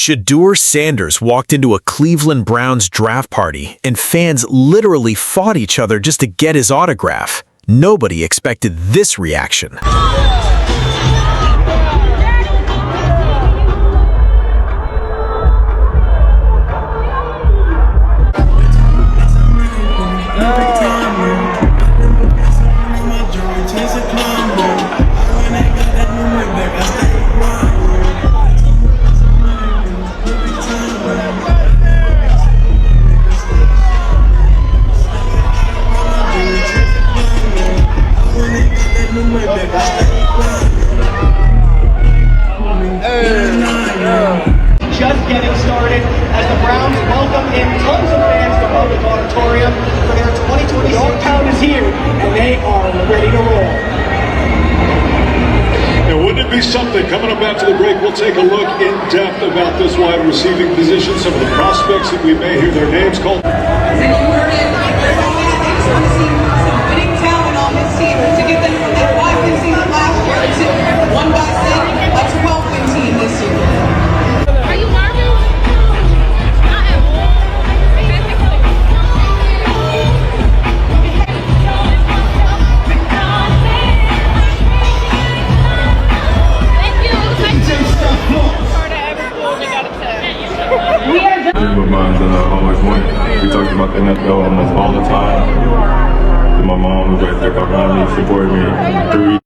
Shedeur Sanders walked into a Cleveland Browns draft party, and fans literally fought each other just to get his autograph. Nobody expected this reaction. Just getting started as the Browns welcome in tons of fans to Public Auditorium for their 2020. The town is here and they are ready to roll. And wouldn't it be something? Coming up after the break, we'll take a look in depth about this wide receiving position, some of the prospects that we may hear their names called. Winning talent on this team to get them from that 5-win season last year to 1 by 6, a 12-win team this year. Are you Marvel? I am. Dream of mine that I always wanted. We talked about the NFL almost all the time. And my mom was right there behind me, supporting me through.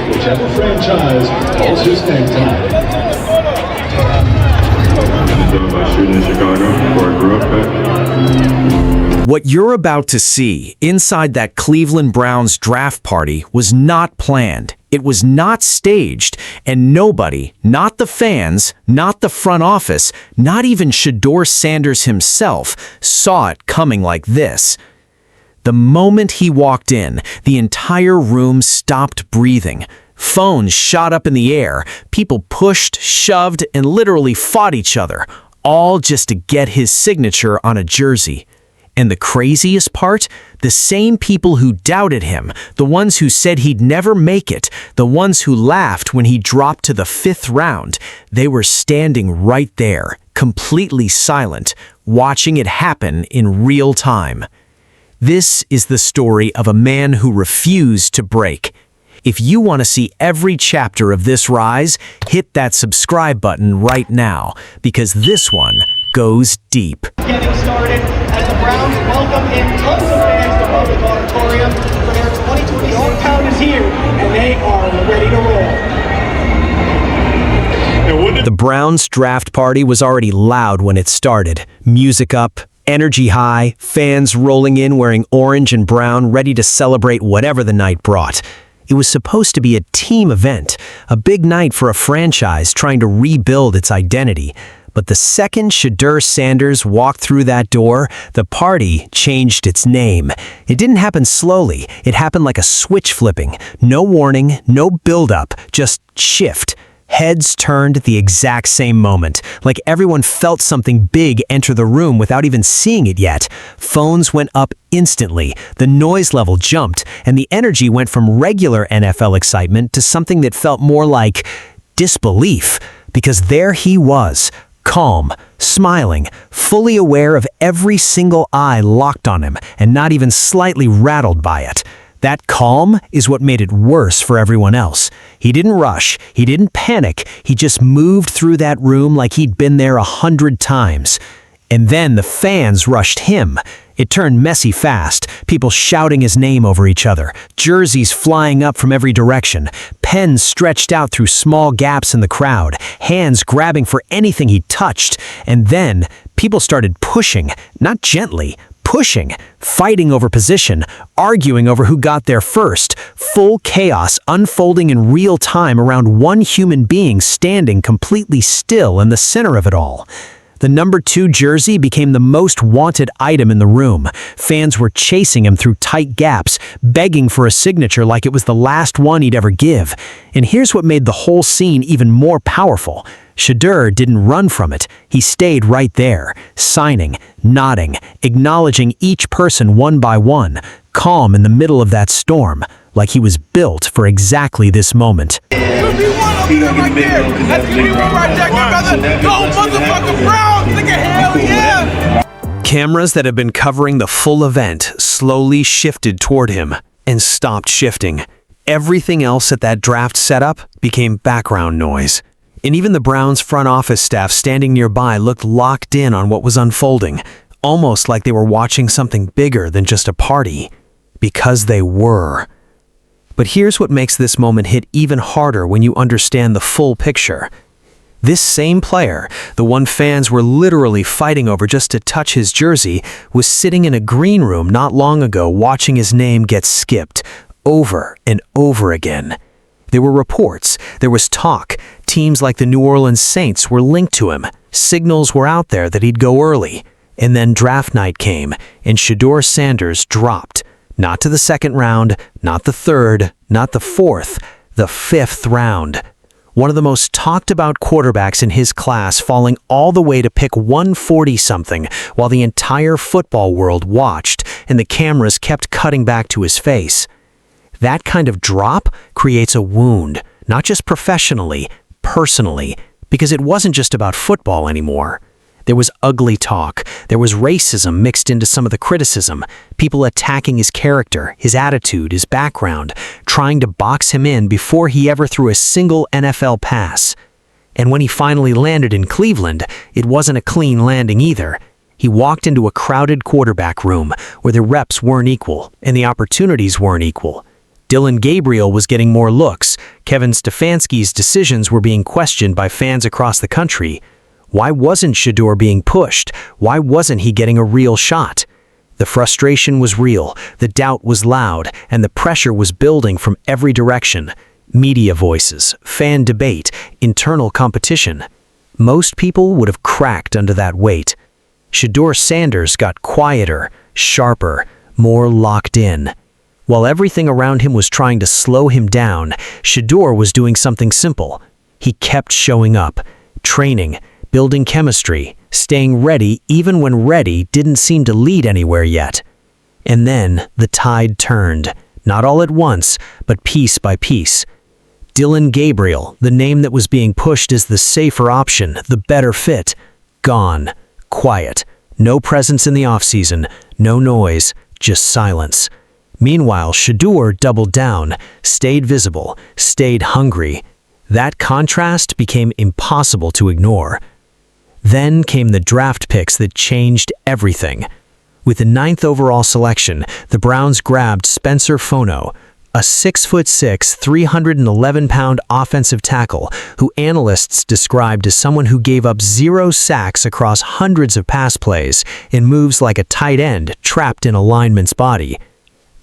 Whichever franchise calls his name tonight. I shooting in Chicago before I grew up there. What you're about to see inside that Cleveland Browns draft party was not planned. It was not staged, and nobody, not the fans, not the front office, not even Shedeur Sanders himself, saw it coming like this. The moment he walked in, the entire room stopped breathing. Phones shot up in the air, people pushed, shoved, and literally fought each other, all just to get his signature on a jersey. And the craziest part? The same people who doubted him, the ones who said he'd never make it, the ones who laughed when he dropped to the 5th round, they were standing right there, completely silent, watching it happen in real time. This is the story of a man who refused to break. If you want to see every chapter of this rise, hit that subscribe button right now, because this one goes deep. Getting started as the Browns welcome in tons of fans to Public Auditorium for their 2020. The town is here and they are ready to roll. The Browns draft party was already loud when it started. Music up, energy high, fans rolling in wearing orange and brown, ready to celebrate whatever the night brought. It was supposed to be a team event, a big night for a franchise trying to rebuild its identity. But the second Shedeur Sanders walked through that door, the party changed its name. It didn't happen slowly. It happened like a switch flipping. No warning, no build-up, just shift. Heads turned at the exact same moment, like everyone felt something big enter the room without even seeing it yet. Phones went up instantly, the noise level jumped, and the energy went from regular NFL excitement to something that felt more like disbelief, because there he was, calm, smiling, fully aware of every single eye locked on him, and not even slightly rattled by it. That calm is what made it worse for everyone else. He didn't rush, he didn't panic, he just moved through that room like he'd been there 100 times. And then the fans rushed him. It turned messy fast, people shouting his name over each other, jerseys flying up from every direction, pens stretched out through small gaps in the crowd, hands grabbing for anything he touched, and then people started pushing, not gently, pushing, fighting over position, arguing over who got there first, full chaos unfolding in real time around one human being standing completely still in the center of it all. The number 2 jersey became the most wanted item in the room. Fans were chasing him through tight gaps, begging for a signature like it was the last one he'd ever give. And here's what made the whole scene even more powerful. Shedeur didn't run from it. He stayed right there, signing, nodding, acknowledging each person one by one, calm in the middle of that storm, like he was built for exactly this moment. Cameras that had been covering the full event slowly shifted toward him and stopped shifting. Everything else at that draft setup became background noise. And even the Browns' front office staff standing nearby looked locked in on what was unfolding, almost like they were watching something bigger than just a party. Because they were. But here's what makes this moment hit even harder when you understand the full picture. This same player, the one fans were literally fighting over just to touch his jersey, was sitting in a green room not long ago watching his name get skipped over and over again. There were reports, there was talk, teams like the New Orleans Saints were linked to him, signals were out there that he'd go early. And then draft night came, and Shedeur Sanders dropped. Not to the second round, not the third, not the fourth, the 5th round. One of the most talked about quarterbacks in his class falling all the way to pick 140-something while the entire football world watched and the cameras kept cutting back to his face. That kind of drop creates a wound, not just professionally, personally, because it wasn't just about football anymore. There was ugly talk. There was racism mixed into some of the criticism, people attacking his character, his attitude, his background, trying to box him in before he ever threw a single NFL pass. And when he finally landed in Cleveland, it wasn't a clean landing either. He walked into a crowded quarterback room where the reps weren't equal and the opportunities weren't equal. Dillon Gabriel was getting more looks. Kevin Stefanski's decisions were being questioned by fans across the country. Why wasn't Shedeur being pushed? Why wasn't he getting a real shot? The frustration was real, the doubt was loud, and the pressure was building from every direction. Media voices, fan debate, internal competition. Most people would have cracked under that weight. Shedeur Sanders got quieter, sharper, more locked in. While everything around him was trying to slow him down, Shedeur was doing something simple. He kept showing up, training, building chemistry, staying ready even when ready didn't seem to lead anywhere yet. And then the tide turned, not all at once, but piece by piece. Dillon Gabriel, the name that was being pushed as the safer option, the better fit, gone, quiet, no presence in the offseason, no noise, just silence. Meanwhile, Shedeur doubled down, stayed visible, stayed hungry. That contrast became impossible to ignore. Then came the draft picks that changed everything. With the 9th overall selection, the Browns grabbed Spencer Fono, a 6'6", 311-pound offensive tackle who analysts described as someone who gave up 0 sacks across hundreds of pass plays and moves like a tight end trapped in a lineman's body.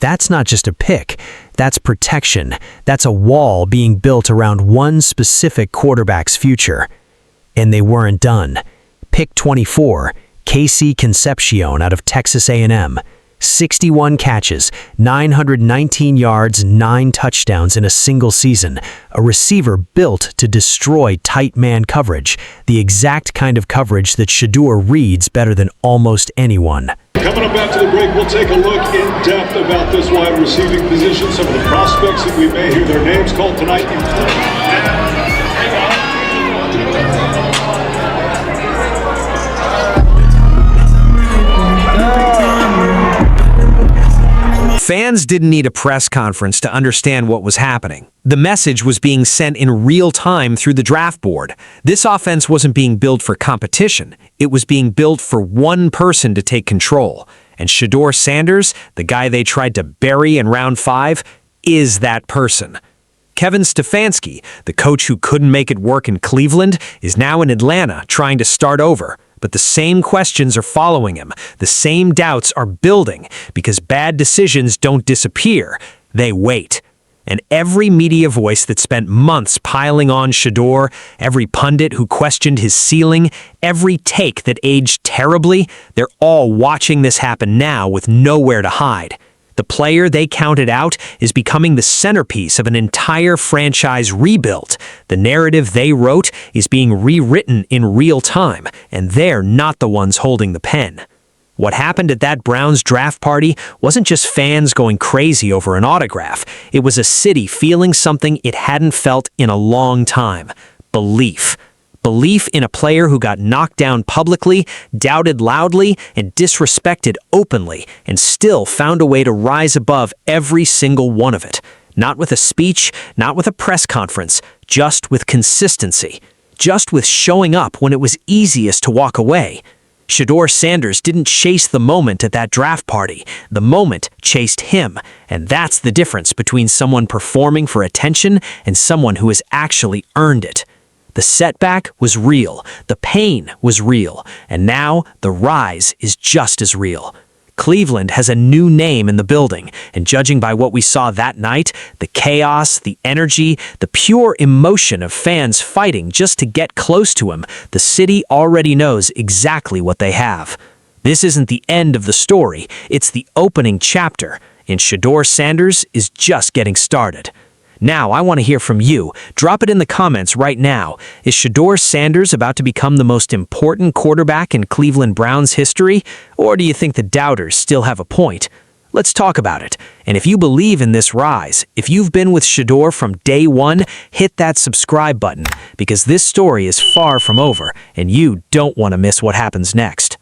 That's not just a pick, that's protection. That's a wall being built around one specific quarterback's future. And they weren't done. Pick 24, Casey Concepcion out of Texas A&M. 61 catches, 919 yards, 9 touchdowns in a single season. A receiver built to destroy tight man coverage, the exact kind of coverage that Shedeur reads better than almost anyone. Coming up after the break, we'll take a look in depth about this wide receiving position, some of the prospects that we may hear their names called tonight. Fans didn't need a press conference to understand what was happening. The message was being sent in real time through the draft board. This offense wasn't being built for competition. It was being built for one person to take control. And Shedeur Sanders, the guy they tried to bury in round 5, is that person. Kevin Stefanski, the coach who couldn't make it work in Cleveland, is now in Atlanta trying to start over. But the same questions are following him. The same doubts are building because bad decisions don't disappear. They wait. And every media voice that spent months piling on Shedeur, every pundit who questioned his ceiling, every take that aged terribly, they're all watching this happen now with nowhere to hide. The player they counted out is becoming the centerpiece of an entire franchise rebuild. The narrative they wrote is being rewritten in real time, and they're not the ones holding the pen. What happened at that Browns draft party wasn't just fans going crazy over an autograph. It was a city feeling something it hadn't felt in a long time. Belief. Belief in a player who got knocked down publicly, doubted loudly, and disrespected openly, and still found a way to rise above every single one of it. Not with a speech, not with a press conference, just with consistency. Just with showing up when it was easiest to walk away. Shedeur Sanders didn't chase the moment at that draft party. The moment chased him, and that's the difference between someone performing for attention and someone who has actually earned it. The setback was real, the pain was real, and now the rise is just as real. Cleveland has a new name in the building, and judging by what we saw that night, the chaos, the energy, the pure emotion of fans fighting just to get close to him, the city already knows exactly what they have. This isn't the end of the story, it's the opening chapter, and Shedeur Sanders is just getting started. Now, I want to hear from you. Drop it in the comments right now. Is Shedeur Sanders about to become the most important quarterback in Cleveland Browns history? Or do you think the doubters still have a point? Let's talk about it. And if you believe in this rise, if you've been with Shedeur from day one, hit that subscribe button, because this story is far from over, and you don't want to miss what happens next.